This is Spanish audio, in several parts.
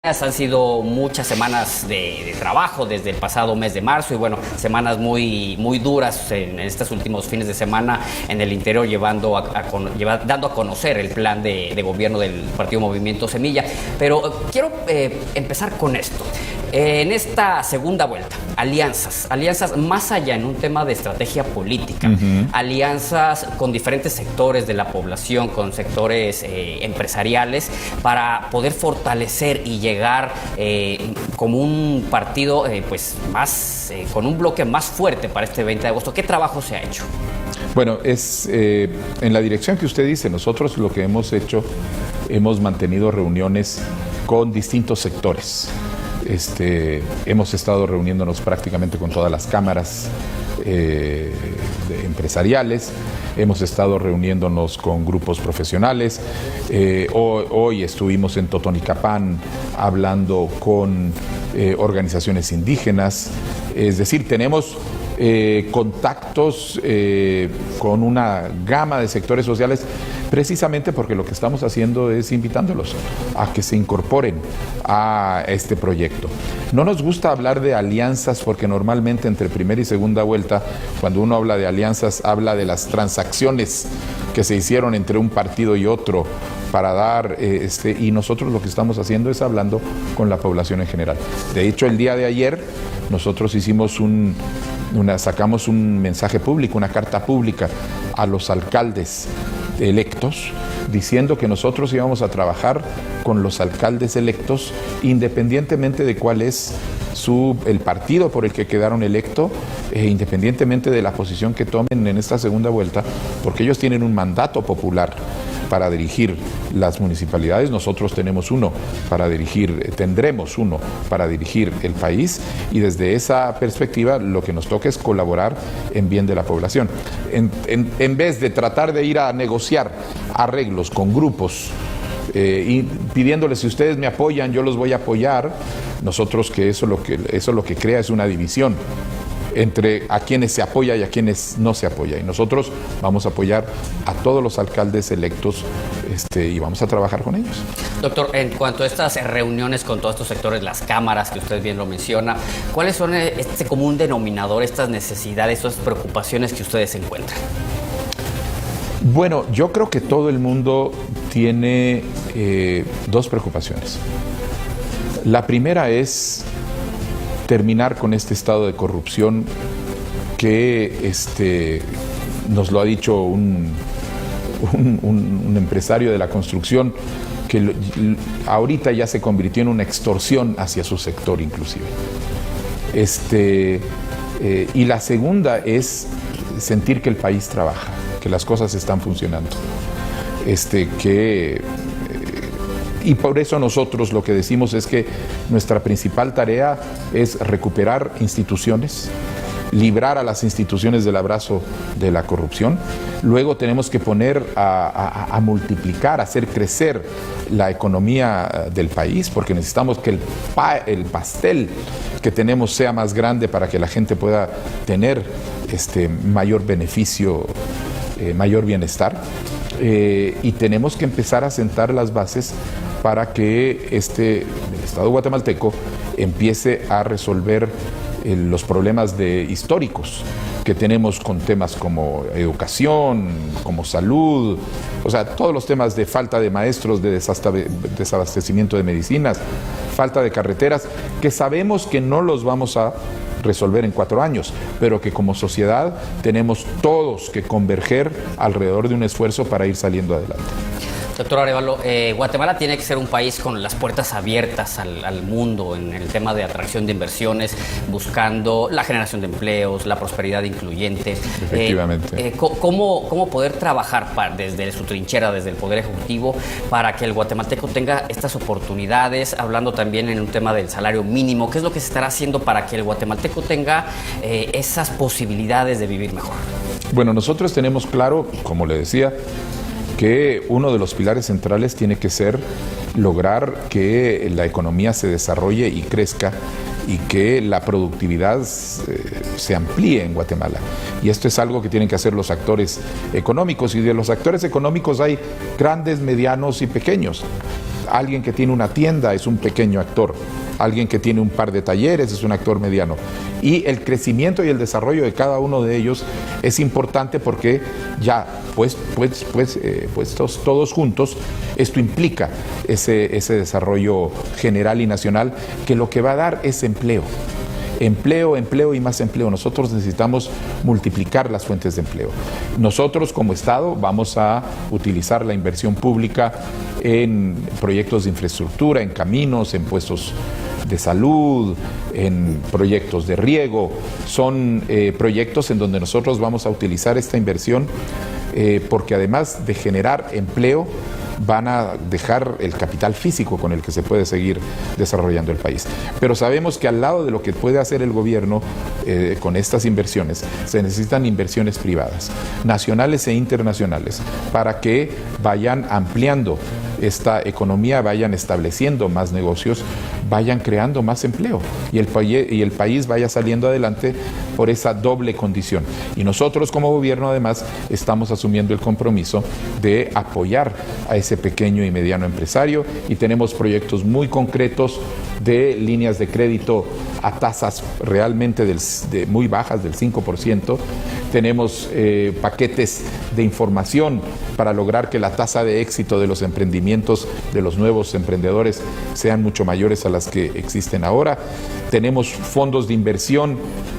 Han sido muchas semanas de trabajo desde el pasado mes de marzo y bueno, semanas muy duras en estos últimos fines de semana en el interior, dando a conocer el plan de gobierno del Partido Movimiento Semilla. Pero quiero empezar con esto. En esta segunda vuelta, alianzas más allá en un tema de estrategia política, alianzas con diferentes sectores de la población, con sectores empresariales, para poder fortalecer y llegar como un partido con un bloque más fuerte para este 20 de agosto. ¿Qué trabajo se ha hecho? Bueno, es en la dirección que usted dice. Nosotros lo que hemos hecho, hemos mantenido reuniones con distintos sectores. Hemos estado reuniéndonos prácticamente con todas las cámaras empresariales, hemos estado reuniéndonos con grupos profesionales. Hoy estuvimos en Totonicapán hablando con organizaciones indígenas. Es decir, tenemos contactos con una gama de sectores sociales, precisamente porque lo que estamos haciendo es invitándolos a que se incorporen a este proyecto. No nos gusta hablar de alianzas porque normalmente entre primera y segunda vuelta, cuando uno habla de alianzas, habla de las transacciones que se hicieron entre un partido y otro para dar, y nosotros lo que estamos haciendo es hablando con la población en general. De hecho, el día de ayer nosotros hicimos sacamos un mensaje público, una carta pública a los alcaldes electos, diciendo que nosotros íbamos a trabajar con los alcaldes electos independientemente de cuál es el partido por el que quedaron electos, independientemente de la posición que tomen en esta segunda vuelta, porque ellos tienen un mandato popular para dirigir las municipalidades. Nosotros tendremos uno para dirigir el país, y desde esa perspectiva lo que nos toca es colaborar en bien de la población. En vez de tratar de ir a negociar arreglos con grupos y pidiéndoles: si ustedes me apoyan, yo los voy a apoyar, nosotros eso lo que crea es una división entre a quienes se apoya y a quienes no se apoya. Y nosotros vamos a apoyar a todos los alcaldes electos y vamos a trabajar con ellos. Doctor, en cuanto a estas reuniones con todos estos sectores, las cámaras que usted bien lo menciona, ¿cuáles son este común denominador, estas necesidades, estas preocupaciones que ustedes encuentran? Bueno, yo creo que todo el mundo tiene dos preocupaciones. La primera es terminar con este estado de corrupción que nos lo ha dicho un empresario de la construcción, que ahorita ya se convirtió en una extorsión hacia su sector inclusive. Y la segunda es sentir que el país trabaja, que las cosas están funcionando. Y por eso nosotros lo que decimos es que nuestra principal tarea es recuperar instituciones, librar a las instituciones del abrazo de la corrupción. Luego tenemos que poner a multiplicar, a hacer crecer la economía del país, porque necesitamos que el pastel que tenemos sea más grande para que la gente pueda tener mayor beneficio, mayor bienestar. Y tenemos que empezar a sentar las bases para que el Estado guatemalteco empiece a resolver los problemas históricos que tenemos con temas como educación, como salud, o sea, todos los temas de falta de maestros, de desabastecimiento de medicinas, falta de carreteras, que sabemos que no los vamos a resolver en 4 años, pero que como sociedad tenemos todos que converger alrededor de un esfuerzo para ir saliendo adelante. Doctor Arévalo, Guatemala tiene que ser un país con las puertas abiertas al mundo en el tema de atracción de inversiones, buscando la generación de empleos, la prosperidad incluyente. Efectivamente. ¿Cómo poder trabajar desde su trinchera, desde el Poder Ejecutivo, para que el guatemalteco tenga estas oportunidades? Hablando también en un tema del salario mínimo, ¿qué es lo que se estará haciendo para que el guatemalteco tenga esas posibilidades de vivir mejor? Bueno, nosotros tenemos claro, como le decía, que uno de los pilares centrales tiene que ser lograr que la economía se desarrolle y crezca y que la productividad se amplíe en Guatemala. Y esto es algo que tienen que hacer los actores económicos, y de los actores económicos hay grandes, medianos y pequeños. Alguien que tiene una tienda es un pequeño actor. Alguien que tiene un par de talleres es un actor mediano. Y el crecimiento y el desarrollo de cada uno de ellos es importante porque ya puestos todos juntos, esto implica ese desarrollo general y nacional que lo que va a dar es empleo. Empleo, empleo y más empleo. Nosotros necesitamos multiplicar las fuentes de empleo. Nosotros como Estado vamos a utilizar la inversión pública en proyectos de infraestructura, en caminos, en puestos de salud, en proyectos de riego. Son proyectos en donde nosotros vamos a utilizar esta inversión porque además de generar empleo, van a dejar el capital físico con el que se puede seguir desarrollando el país. Pero sabemos que al lado de lo que puede hacer el gobierno con estas inversiones, se necesitan inversiones privadas, nacionales e internacionales, para que vayan ampliando esta economía, vayan estableciendo más negocios, vayan creando más empleo y el país vaya saliendo adelante por esa doble condición. Y nosotros como gobierno además estamos asumiendo el compromiso de apoyar a ese pequeño y mediano empresario y tenemos proyectos muy concretos de líneas de crédito a tasas realmente muy bajas, del 5%. Tenemos paquetes de información para lograr que la tasa de éxito de los emprendimientos de los nuevos emprendedores sean mucho mayores a las que existen ahora. Tenemos fondos de inversión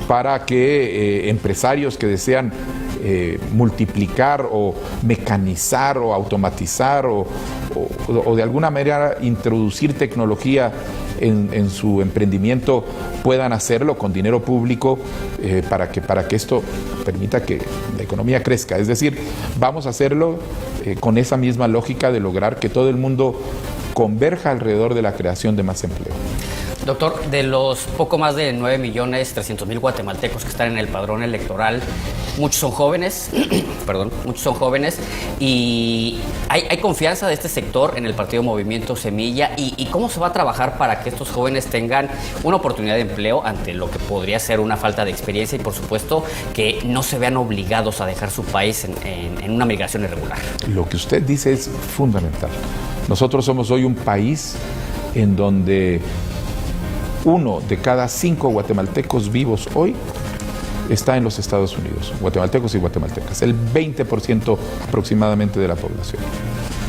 para que empresarios que desean multiplicar o mecanizar o automatizar o de alguna manera introducir tecnología en su emprendimiento puedan hacerlo con dinero público para que esto permita que la economía crezca. Es decir, vamos a hacerlo con esa misma lógica de lograr que todo el mundo converja alrededor de la creación de más empleo. Doctor, de los poco más de 9.300.000 guatemaltecos que están en el padrón electoral, muchos son jóvenes, y hay confianza de este sector en el partido Movimiento Semilla, y cómo se va a trabajar para que estos jóvenes tengan una oportunidad de empleo ante lo que podría ser una falta de experiencia y por supuesto que no se vean obligados a dejar su país en una migración irregular. Lo que usted dice es fundamental. Nosotros somos hoy un país en donde 1 de cada 5 guatemaltecos vivos hoy está en los Estados Unidos, guatemaltecos y guatemaltecas, el 20% aproximadamente de la población.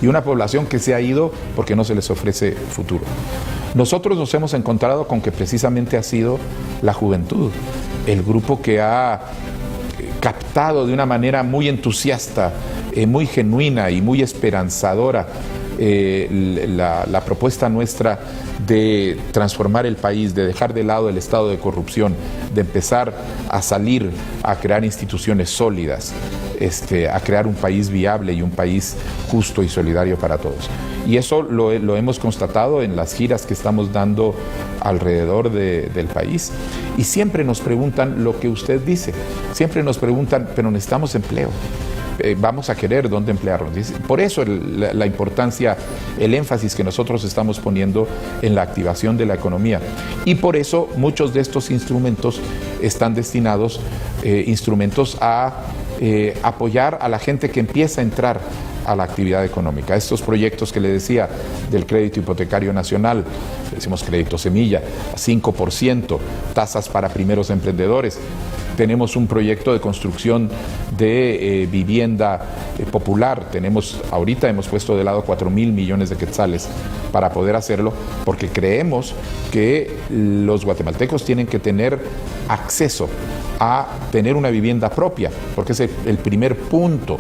Y una población que se ha ido porque no se les ofrece futuro. Nosotros nos hemos encontrado con que precisamente ha sido la juventud, el grupo que ha captado de una manera muy entusiasta, muy genuina y muy esperanzadora la propuesta nuestra de transformar el país, de dejar de lado el estado de corrupción, de empezar a salir a crear instituciones sólidas, a crear un país viable y un país justo y solidario para todos. Y eso lo hemos constatado en las giras que estamos dando alrededor del país. Y siempre nos preguntan lo que usted dice, siempre nos preguntan, pero necesitamos empleo. Vamos a querer dónde emplearnos. Por eso la importancia, el énfasis que nosotros estamos poniendo en la activación de la economía. Y por eso muchos de estos instrumentos están destinados, instrumentos a apoyar a la gente que empieza a entrar a la actividad económica. Estos proyectos que le decía del crédito hipotecario nacional, decimos crédito semilla, 5%, tasas para primeros emprendedores. Tenemos un proyecto de construcción de vivienda popular. Ahorita hemos puesto de lado 4.000 millones de quetzales para poder hacerlo, porque creemos que los guatemaltecos tienen que tener acceso a tener una vivienda propia, porque es el primer punto.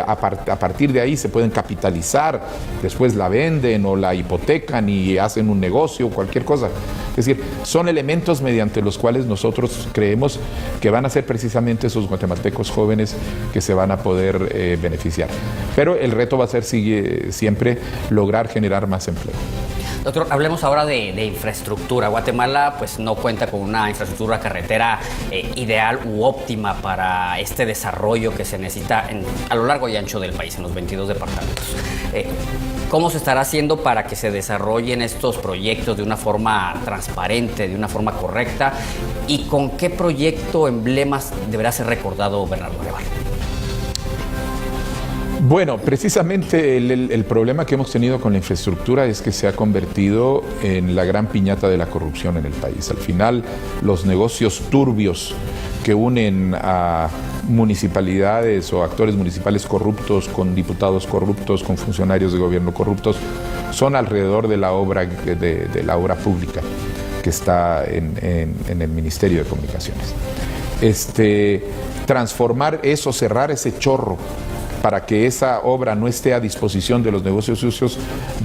A partir de ahí se pueden capitalizar, después la venden o la hipotecan y hacen un negocio o cualquier cosa. Es decir, son elementos mediante los cuales nosotros creemos que van a ser precisamente esos guatemaltecos jóvenes que se van a poder beneficiar. Pero el reto va a ser siempre lograr generar más empleo. Doctor, hablemos ahora de infraestructura. Guatemala pues no cuenta con una infraestructura carretera ideal u óptima para este desarrollo que se necesita a lo largo y ancho del país, en los 22 departamentos. ¿Cómo se estará haciendo para que se desarrollen estos proyectos de una forma transparente, de una forma correcta? ¿Y con qué proyecto emblemas deberá ser recordado Bernardo Arevalo? Bueno, precisamente el problema que hemos tenido con la infraestructura es que se ha convertido en la gran piñata de la corrupción en el país. Al final, los negocios turbios que unen a municipalidades o actores municipales corruptos con diputados corruptos, con funcionarios de gobierno corruptos, son alrededor de la obra, de la obra pública que está en el Ministerio de Comunicaciones. Transformar eso, cerrar ese chorro para que esa obra no esté a disposición de los negocios sucios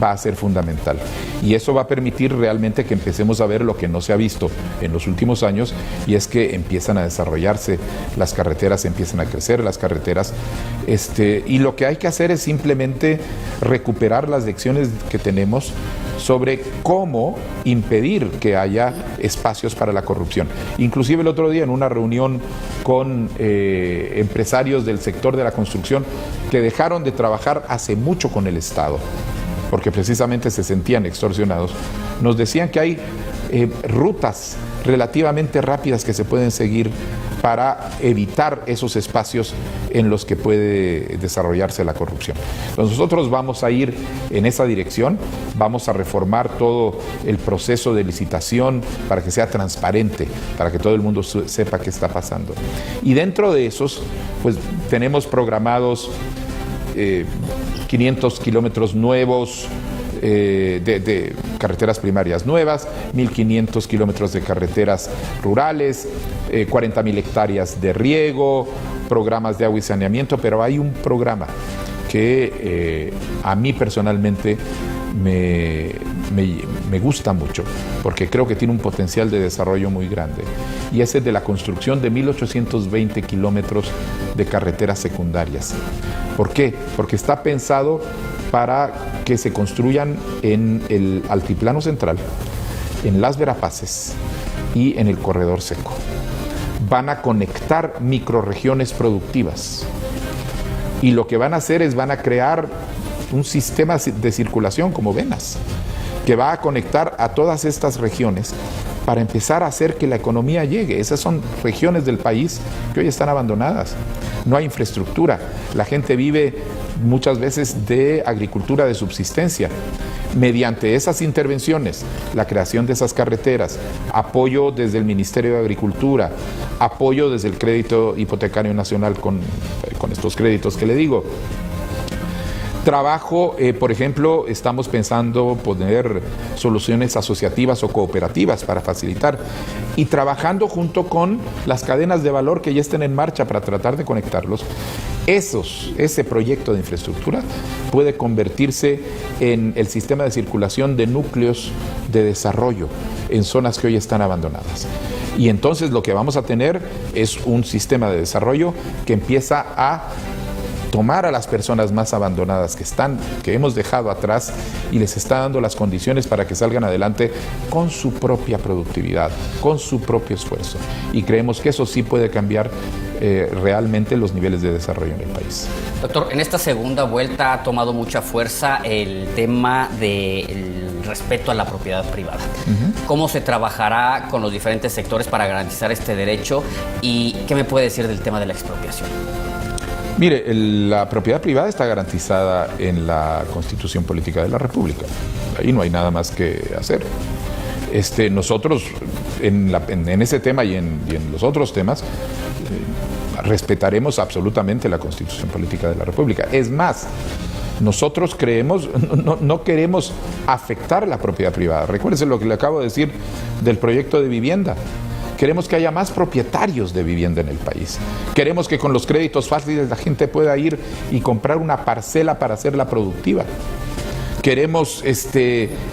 va a ser fundamental. Y eso va a permitir realmente que empecemos a ver lo que no se ha visto en los últimos años, y es que empiezan a desarrollarse las carreteras, empiezan a crecer las carreteras, y lo que hay que hacer es simplemente recuperar las lecciones que tenemos sobre cómo impedir que haya espacios para la corrupción. Inclusive el otro día en una reunión con empresarios del sector de la construcción que dejaron de trabajar hace mucho con el Estado, porque precisamente se sentían extorsionados, nos decían que hay rutas relativamente rápidas que se pueden seguir para evitar esos espacios en los que puede desarrollarse la corrupción. Entonces nosotros vamos a ir en esa dirección, vamos a reformar todo el proceso de licitación para que sea transparente, para que todo el mundo sepa qué está pasando. Y dentro de esos, pues tenemos programados 500 kilómetros nuevos de carreteras primarias nuevas, 1.500 kilómetros de carreteras rurales, 40.000 hectáreas de riego, programas de agua y saneamiento, pero hay un programa que a mí personalmente me gusta mucho, porque creo que tiene un potencial de desarrollo muy grande, y es el de la construcción de 1.820 kilómetros de carreteras secundarias. ¿Por qué? Porque está pensado para que se construyan en el Altiplano Central, en las Verapaces y en el Corredor Seco. Van a conectar microrregiones productivas, y lo que van a hacer es van a crear un sistema de circulación como venas, que va a conectar a todas estas regiones para empezar a hacer que la economía llegue. Esas son regiones del país que hoy están abandonadas. No hay infraestructura, la gente vive muchas veces de agricultura de subsistencia. Mediante esas intervenciones, la creación de esas carreteras, apoyo desde el Ministerio de Agricultura, apoyo desde el Crédito Hipotecario Nacional con estos créditos que le digo. Trabajo, por ejemplo, estamos pensando poner soluciones asociativas o cooperativas para facilitar, y trabajando junto con las cadenas de valor que ya estén en marcha para tratar de conectarlos. Ese proyecto de infraestructura puede convertirse en el sistema de circulación de núcleos de desarrollo en zonas que hoy están abandonadas. Y entonces lo que vamos a tener es un sistema de desarrollo que empieza a tomar a las personas más abandonadas que hemos dejado atrás, y les está dando las condiciones para que salgan adelante con su propia productividad, con su propio esfuerzo. Y creemos que eso sí puede cambiar realmente los niveles de desarrollo en el país. Doctor, en esta segunda vuelta ha tomado mucha fuerza el tema del respeto a la propiedad privada. ¿Cómo se trabajará con los diferentes sectores para garantizar este derecho? ¿Y qué me puede decir del tema de la expropiación? Mire, la propiedad privada está garantizada en la Constitución Política de la República. Ahí no hay nada más que hacer. Nosotros en ese tema y en los otros temas respetaremos absolutamente la Constitución Política de la República. Es más, nosotros no queremos afectar la propiedad privada. Recuérdese lo que le acabo de decir del proyecto de vivienda. Queremos que haya más propietarios de vivienda en el país. Queremos que con los créditos fáciles la gente pueda ir y comprar una parcela para hacerla productiva. Queremos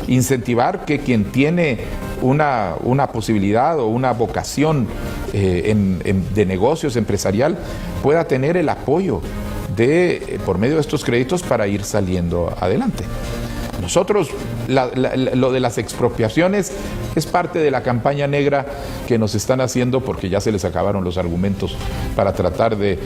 incentivar que quien tiene una posibilidad o una vocación de negocios empresarial pueda tener el apoyo por medio de estos créditos para ir saliendo adelante. Nosotros, lo de las expropiaciones es parte de la campaña negra que nos están haciendo, porque ya se les acabaron los argumentos para tratar de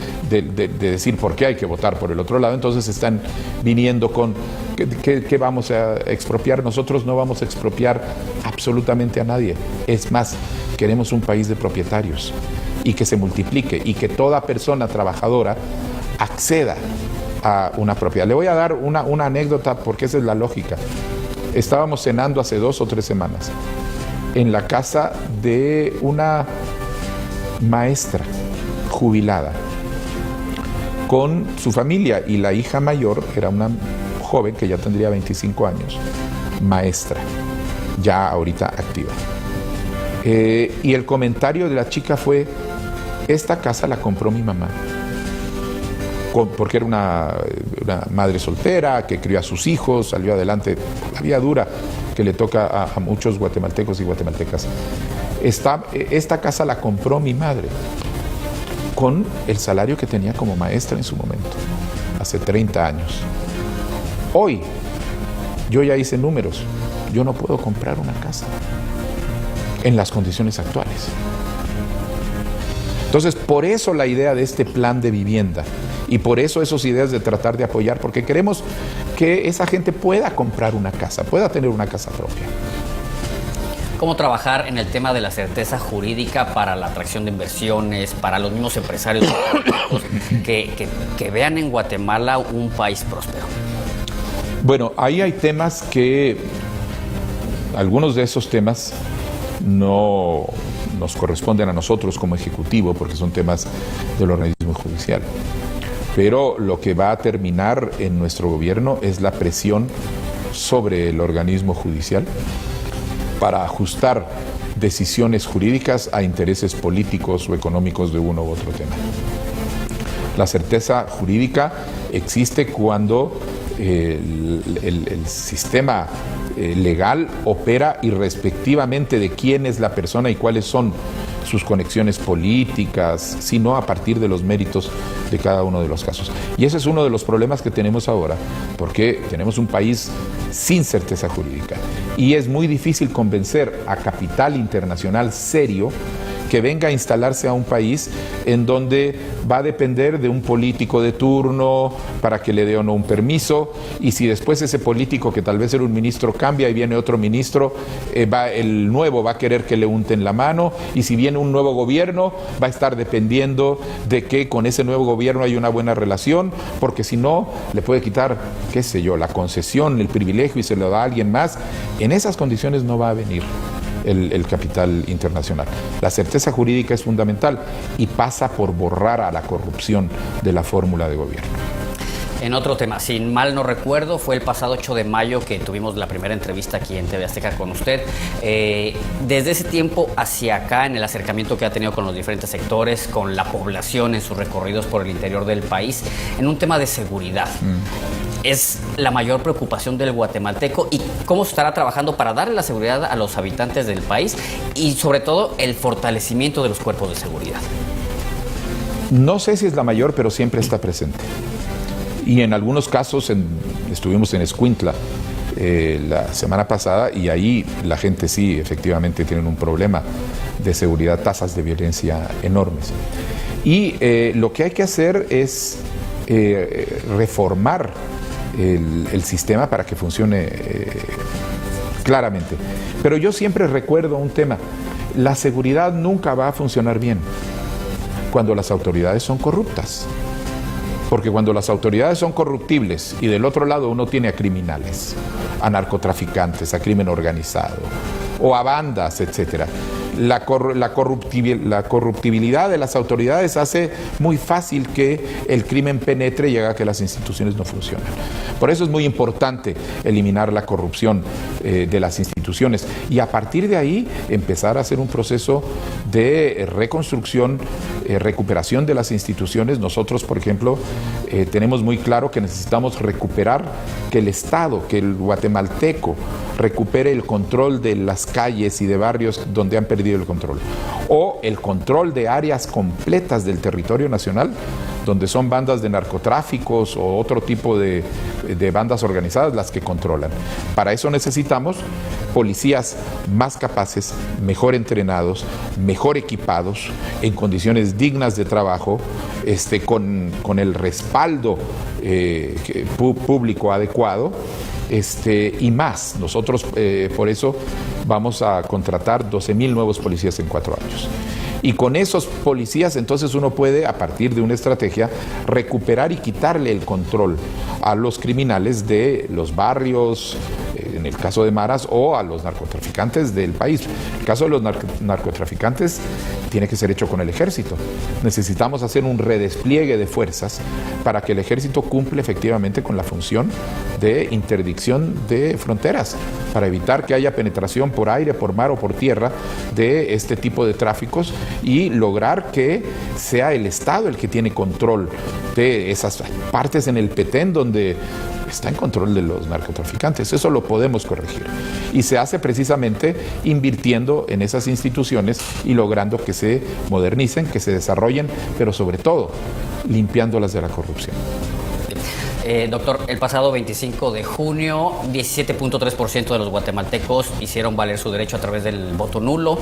decir por qué hay que votar por el otro lado. Entonces están viniendo con ¿qué vamos a expropiar? Nosotros no vamos a expropiar absolutamente a nadie. Es más, queremos un país de propietarios y que se multiplique, y que toda persona trabajadora acceda a una propiedad. Le voy a dar una anécdota porque esa es la lógica. Estábamos cenando hace 2 o 3 semanas en la casa de una maestra jubilada con su familia, y la hija mayor era una joven que ya tendría 25 años, maestra, ya ahorita activa. Y el comentario de la chica fue: esta casa la compró mi mamá, porque era una madre soltera que crió a sus hijos, salió adelante la vida dura que le toca a muchos guatemaltecos y guatemaltecas. Esta casa la compró mi madre con el salario que tenía como maestra en su momento, hace 30 años. Hoy, yo ya hice números, yo no puedo comprar una casa en las condiciones actuales. Entonces, por eso la idea de este plan de vivienda, y por eso esas ideas de tratar de apoyar, porque queremos que esa gente pueda comprar una casa, pueda tener una casa propia. ¿Cómo trabajar en el tema de la certeza jurídica para la atracción de inversiones, para los mismos empresarios que vean en Guatemala un país próspero? Bueno, ahí hay temas que, algunos de esos temas no nos corresponden a nosotros como ejecutivo, porque son temas del organismo judicial. Pero lo que va a terminar en nuestro gobierno es la presión sobre el organismo judicial para ajustar decisiones jurídicas a intereses políticos o económicos de uno u otro tema. La certeza jurídica existe cuando el sistema legal opera irrespectivamente de quién es la persona y cuáles son sus conexiones políticas, sino a partir de los méritos de cada uno de los casos. Y ese es uno de los problemas que tenemos ahora, porque tenemos un país sin certeza jurídica y es muy difícil convencer a capital internacional serio que venga a instalarse a un país en donde va a depender de un político de turno para que le dé o no un permiso, y si después ese político, que tal vez era un ministro, cambia y viene otro ministro, el nuevo va a querer que le unten la mano, y si viene un nuevo gobierno va a estar dependiendo de que con ese nuevo gobierno hay una buena relación, porque si no le puede quitar, qué sé yo, la concesión, el privilegio, y se lo da a alguien más. En esas condiciones no va a venir el capital internacional. La certeza jurídica es fundamental y pasa por borrar a la corrupción de la fórmula de gobierno. En otro tema, si mal no recuerdo, fue el pasado 8 de mayo que tuvimos la primera entrevista aquí en TV Azteca con usted. Desde ese tiempo hacia acá, en el acercamiento que ha tenido con los diferentes sectores, con la población en sus recorridos por el interior del país, en un tema de seguridad, ¿es la mayor preocupación del guatemalteco? ¿Y cómo se estará trabajando para darle la seguridad a los habitantes del país y sobre todo el fortalecimiento de los cuerpos de seguridad? No sé si es la mayor, pero siempre está presente. Y en algunos casos, estuvimos en Escuintla la semana pasada, y ahí la gente sí, efectivamente, tienen un problema de seguridad, tasas de violencia enormes. Y lo que hay que hacer es reformar el sistema para que funcione claramente. Pero yo siempre recuerdo un tema: la seguridad nunca va a funcionar bien cuando las autoridades son corruptas. Porque cuando las autoridades son corruptibles y del otro lado uno tiene a criminales, a narcotraficantes, a crimen organizado o a bandas, etcétera, la corruptibilidad de las autoridades hace muy fácil que el crimen penetre y haga que las instituciones no funcionen. Por eso es muy importante eliminar la corrupción de las instituciones y a partir de ahí empezar a hacer un proceso de reconstrucción, recuperación de las instituciones. Nosotros, por ejemplo, tenemos muy claro que necesitamos recuperar, que el Estado, que el guatemalteco recupere el control de las calles y de barrios donde han perdido el control, o el control de áreas completas del territorio nacional donde son bandas de narcotráficos o otro tipo de bandas organizadas las que controlan. Para eso necesitamos policías más capaces, mejor entrenados, mejor equipados, en condiciones dignas de trabajo, con el respaldo público adecuado, y más. Nosotros por eso vamos a contratar 12,000 nuevos policías en 4 años. Y con esos policías entonces uno puede, a partir de una estrategia, recuperar y quitarle el control a los criminales de los barrios, en el caso de maras, o a los narcotraficantes del país. El caso de los narcotraficantes tiene que ser hecho con el ejército. Necesitamos hacer un redespliegue de fuerzas para que el ejército cumpla efectivamente con la función de interdicción de fronteras, para evitar que haya penetración por aire, por mar o por tierra de este tipo de tráficos y lograr que sea el Estado el que tiene control de esas partes en el Petén donde está en control de los narcotraficantes. Eso lo podemos corregir. Y se hace precisamente invirtiendo en esas instituciones y logrando que se modernicen, que se desarrollen, pero sobre todo limpiándolas de la corrupción. Doctor, el pasado 25 de junio, 17.3% de los guatemaltecos hicieron valer su derecho a través del voto nulo.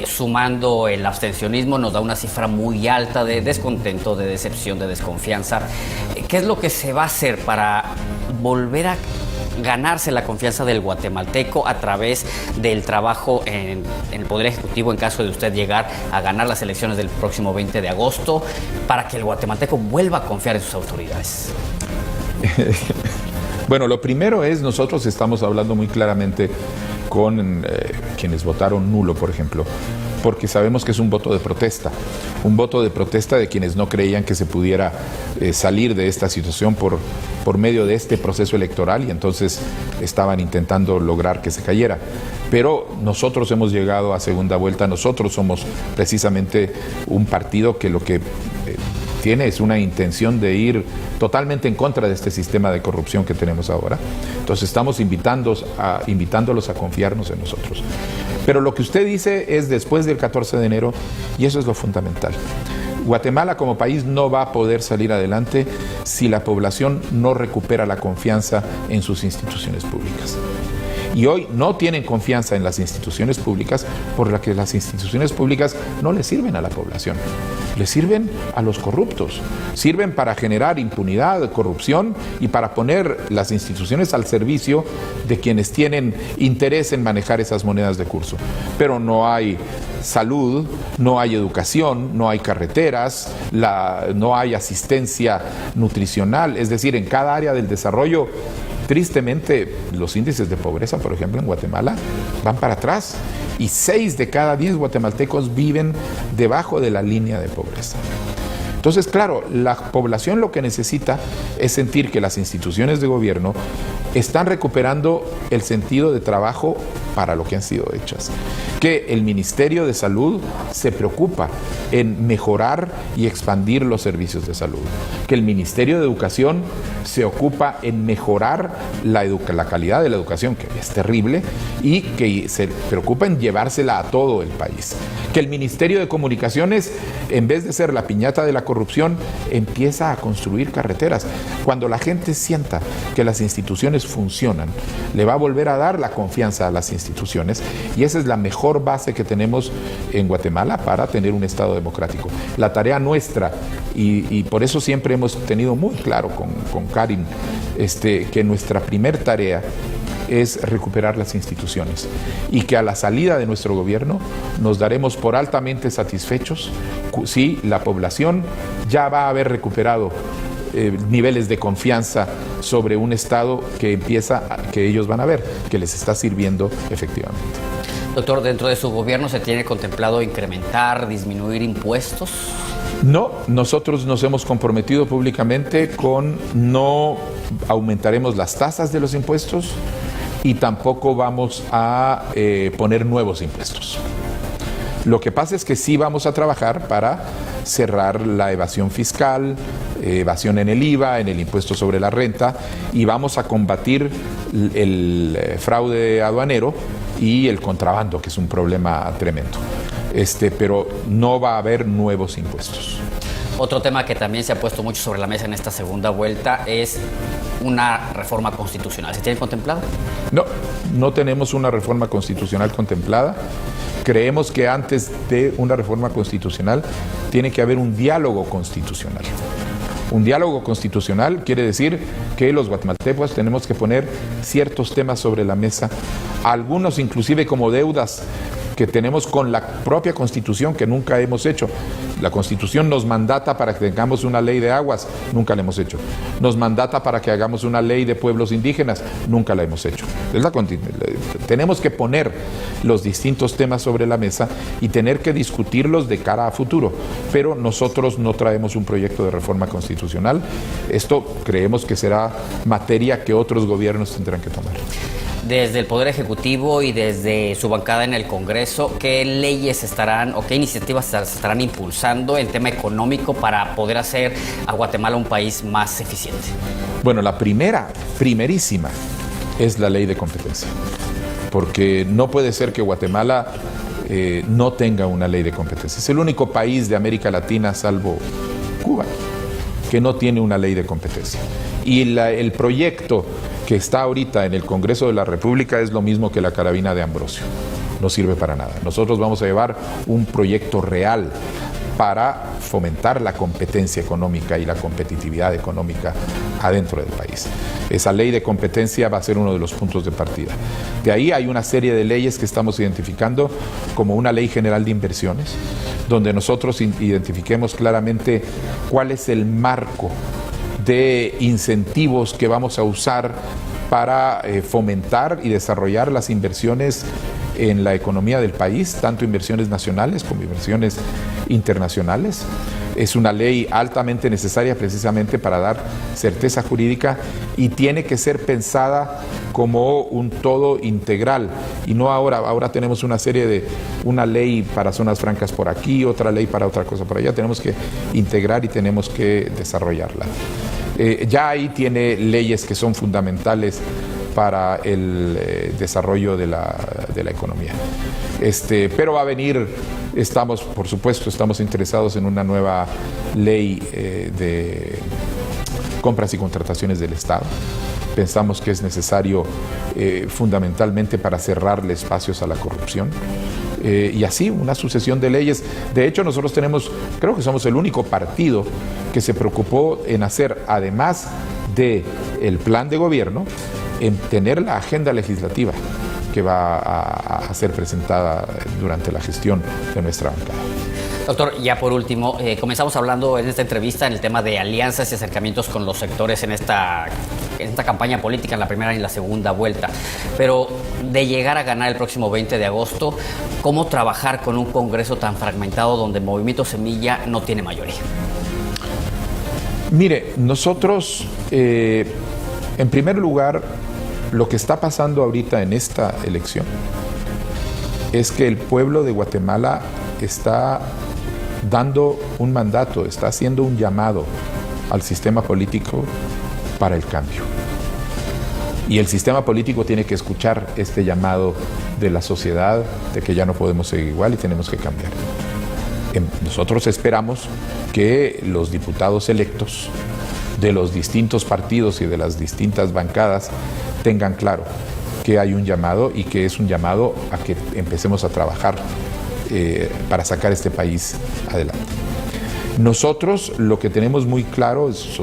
Sumando el abstencionismo, nos da una cifra muy alta de descontento, de decepción, de desconfianza. ¿Qué es lo que se va a hacer para volver a ganarse la confianza del guatemalteco a través del trabajo en el Poder Ejecutivo en caso de usted llegar a ganar las elecciones del próximo 20 de agosto, para que el guatemalteco vuelva a confiar en sus autoridades? Bueno, lo primero es, nosotros estamos hablando muy claramente con quienes votaron nulo, por ejemplo, porque sabemos que es un voto de protesta de quienes no creían que se pudiera salir de esta situación por medio de este proceso electoral, y entonces estaban intentando lograr que se cayera. Pero nosotros hemos llegado a segunda vuelta, nosotros somos precisamente un partido que lo que tiene es una intención de ir totalmente en contra de este sistema de corrupción que tenemos ahora. Entonces estamos invitándolos a confiarnos en nosotros. Pero lo que usted dice es después del 14 de enero, y eso es lo fundamental. Guatemala como país no va a poder salir adelante si la población no recupera la confianza en sus instituciones públicas. Y hoy no tienen confianza en las instituciones públicas porque las instituciones públicas no le sirven a la población, le sirven a los corruptos, sirven para generar impunidad, corrupción y para poner las instituciones al servicio de quienes tienen interés en manejar esas monedas de curso. Pero no hay salud, no hay educación, no hay carreteras, no hay asistencia nutricional, es decir, en cada área del desarrollo. Tristemente, los índices de pobreza, por ejemplo, en Guatemala, van para atrás y 6 de cada 10 guatemaltecos viven debajo de la línea de pobreza. Entonces, claro, la población lo que necesita es sentir que las instituciones de gobierno están recuperando el sentido de trabajo para lo que han sido hechas. Que el Ministerio de Salud se preocupa en mejorar y expandir los servicios de salud. Que el Ministerio de Educación se ocupa en mejorar la calidad de la educación, que es terrible, y que se preocupa en llevársela a todo el país. Que el Ministerio de Comunicaciones, en vez de ser la piñata de la corrupción, empieza a construir carreteras. Cuando la gente sienta que las instituciones funcionan, le va a volver a dar la confianza a las instituciones, y esa es la mejor base que tenemos en Guatemala para tener un Estado democrático. La tarea nuestra, y por eso siempre hemos tenido muy claro con Karin, que nuestra primer tarea es recuperar las instituciones, y que a la salida de nuestro gobierno nos daremos por altamente satisfechos si la población ya va a haber recuperado niveles de confianza sobre un Estado que ellos van a ver que les está sirviendo efectivamente. Doctor, ¿dentro de su gobierno se tiene contemplado incrementar, disminuir impuestos? No, nosotros nos hemos comprometido públicamente con no aumentaremos las tasas de los impuestos y tampoco vamos a poner nuevos impuestos. Lo que pasa es que sí vamos a trabajar para cerrar la evasión fiscal, evasión en el IVA, en el impuesto sobre la renta, y vamos a combatir el fraude aduanero y el contrabando, que es un problema tremendo. Pero no va a haber nuevos impuestos. Otro tema que también se ha puesto mucho sobre la mesa en esta segunda vuelta es una reforma constitucional. ¿Se tiene contemplado? No, no tenemos una reforma constitucional contemplada. Creemos que antes de una reforma constitucional tiene que haber un diálogo constitucional. Un diálogo constitucional quiere decir que los guatemaltecos tenemos que poner ciertos temas sobre la mesa, algunos inclusive como deudas que tenemos con la propia Constitución, que nunca hemos hecho. La Constitución nos mandata para que tengamos una ley de aguas, nunca la hemos hecho. Nos mandata para que hagamos una ley de pueblos indígenas, nunca la hemos hecho. Tenemos que poner los distintos temas sobre la mesa y tener que discutirlos de cara a futuro, pero nosotros no traemos un proyecto de reforma constitucional. Esto creemos que será materia que otros gobiernos tendrán que tomar. Desde el Poder Ejecutivo y desde su bancada en el Congreso, ¿qué leyes estarán o qué iniciativas se estarán impulsando en tema económico para poder hacer a Guatemala un país más eficiente? Bueno, la primerísima, es la ley de competencia, porque no puede ser que Guatemala no tenga una ley de competencia. Es el único país de América Latina, salvo Cuba, que no tiene una ley de competencia. Y el proyecto que está ahorita en el Congreso de la República es lo mismo que la carabina de Ambrosio. No sirve para nada. Nosotros vamos a llevar un proyecto real para fomentar la competencia económica y la competitividad económica adentro del país. Esa ley de competencia va a ser uno de los puntos de partida. De ahí hay una serie de leyes que estamos identificando como una ley general de inversiones, donde nosotros identifiquemos claramente cuál es el marco de incentivos que vamos a usar para fomentar y desarrollar las inversiones en la economía del país, tanto inversiones nacionales como inversiones internacionales. Es una ley altamente necesaria precisamente para dar certeza jurídica y tiene que ser pensada como un todo integral y no ahora tenemos una ley para zonas francas por aquí, otra ley para otra cosa por allá. Tenemos que integrar y tenemos que desarrollarla. Ya ahí tiene leyes que son fundamentales para el desarrollo de la economía. Pero va a venir, por supuesto, estamos interesados en una nueva ley de compras y contrataciones del Estado. Pensamos que es necesario fundamentalmente para cerrarle espacios a la corrupción. Y así, una sucesión de leyes. De hecho, nosotros creo que somos el único partido que se preocupó en hacer, además del plan de gobierno, en tener la agenda legislativa que va a ser presentada durante la gestión de nuestra bancada. Doctor, ya por último, comenzamos hablando en esta entrevista en el tema de alianzas y acercamientos con los sectores en esta campaña política, en la primera y en la segunda vuelta. Pero de llegar a ganar el próximo 20 de agosto, ¿cómo trabajar con un Congreso tan fragmentado donde Movimiento Semilla no tiene mayoría? Mire, nosotros, en primer lugar, lo que está pasando ahorita en esta elección es que el pueblo de Guatemala está dando un mandato, está haciendo un llamado al sistema político para el cambio. Y el sistema político tiene que escuchar este llamado de la sociedad, de que ya no podemos seguir igual y tenemos que cambiar. Nosotros esperamos que los diputados electos de los distintos partidos y de las distintas bancadas tengan claro que hay un llamado y que es un llamado a que empecemos a trabajar para sacar este país adelante. Nosotros lo que tenemos muy claro es,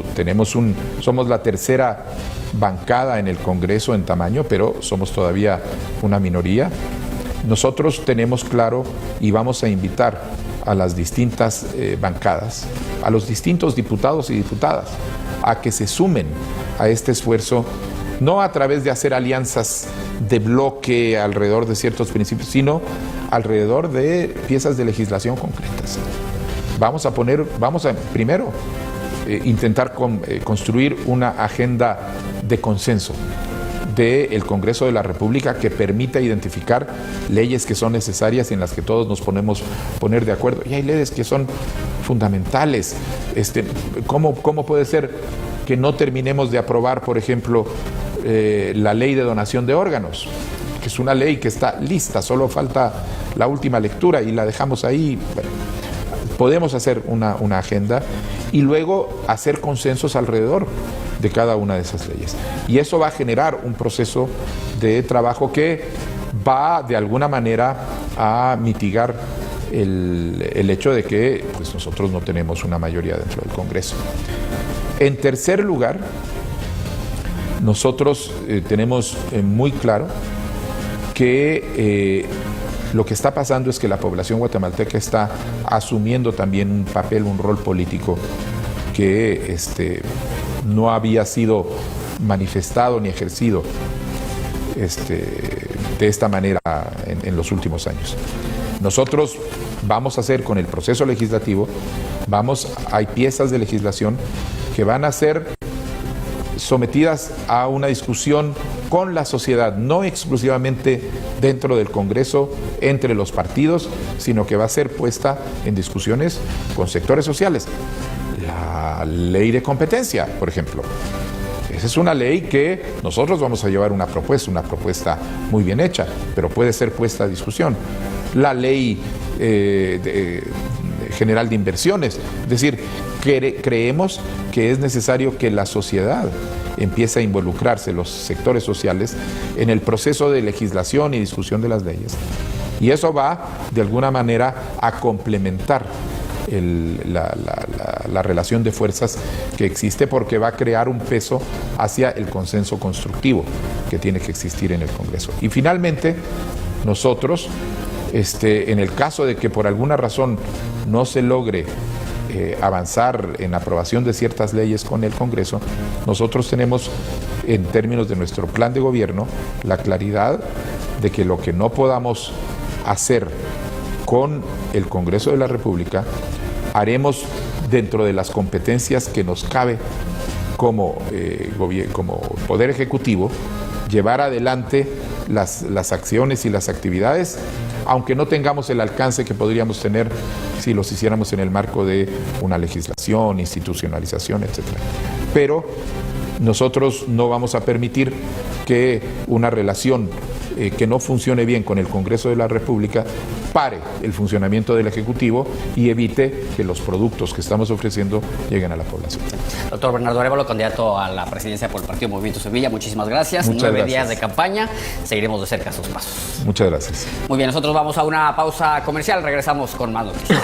somos la tercera bancada en el Congreso en tamaño, pero somos todavía una minoría. Nosotros tenemos claro y vamos a invitar a las distintas bancadas, a los distintos diputados y diputadas, a que se sumen a este esfuerzo, no a través de hacer alianzas de bloque alrededor de ciertos principios, sino alrededor de piezas de legislación concretas. Vamos a primero intentar construir una agenda de consenso del Congreso de la República que permita identificar leyes que son necesarias y en las que todos nos poner de acuerdo. Y hay leyes que son fundamentales. ¿Cómo puede ser que no terminemos de aprobar, por ejemplo, la ley de donación de órganos? Que es una ley que está lista, solo falta la última lectura y la dejamos ahí. Bueno, podemos hacer una agenda y luego hacer consensos alrededor de cada una de esas leyes. Y eso va a generar un proceso de trabajo que va de alguna manera a mitigar el hecho de que pues, nosotros no tenemos una mayoría dentro del Congreso. En tercer lugar, nosotros tenemos muy claro que Lo que está pasando es que la población guatemalteca está asumiendo también un papel, un rol político que no había sido manifestado ni ejercido de esta manera en los últimos años. Nosotros vamos a hacer con el proceso legislativo, hay piezas de legislación que van a ser sometidas a una discusión con la sociedad, no exclusivamente dentro del Congreso, entre los partidos, sino que va a ser puesta en discusiones con sectores sociales. La ley de competencia, por ejemplo. Esa es una ley que nosotros vamos a llevar una propuesta muy bien hecha, pero puede ser puesta a discusión. La ley general de inversiones, es decir, creemos que es necesario que la sociedad empiece a involucrarse, los sectores sociales, en el proceso de legislación y discusión de las leyes. Y eso va, de alguna manera, a complementar la relación de fuerzas que existe, porque va a crear un peso hacia el consenso constructivo que tiene que existir en el Congreso. Y finalmente, nosotros, en el caso de que por alguna razón no se logre avanzar en aprobación de ciertas leyes con el Congreso, nosotros tenemos, en términos de nuestro plan de gobierno, la claridad de que lo que no podamos hacer con el Congreso de la República, haremos dentro de las competencias que nos cabe como Poder Ejecutivo, llevar adelante las acciones y las actividades, aunque no tengamos el alcance que podríamos tener si los hiciéramos en el marco de una legislación, institucionalización, etc. Pero nosotros no vamos a permitir que una relación que no funcione bien con el Congreso de la República pare el funcionamiento del Ejecutivo y evite que los productos que estamos ofreciendo lleguen a la población. Doctor Bernardo Arévalo, candidato a la presidencia por el Partido Movimiento Semilla, muchísimas gracias. Muchas 9 gracias. días de campaña, seguiremos de cerca sus pasos. Muchas gracias. Muy bien, nosotros vamos a una pausa comercial, regresamos con más noticias.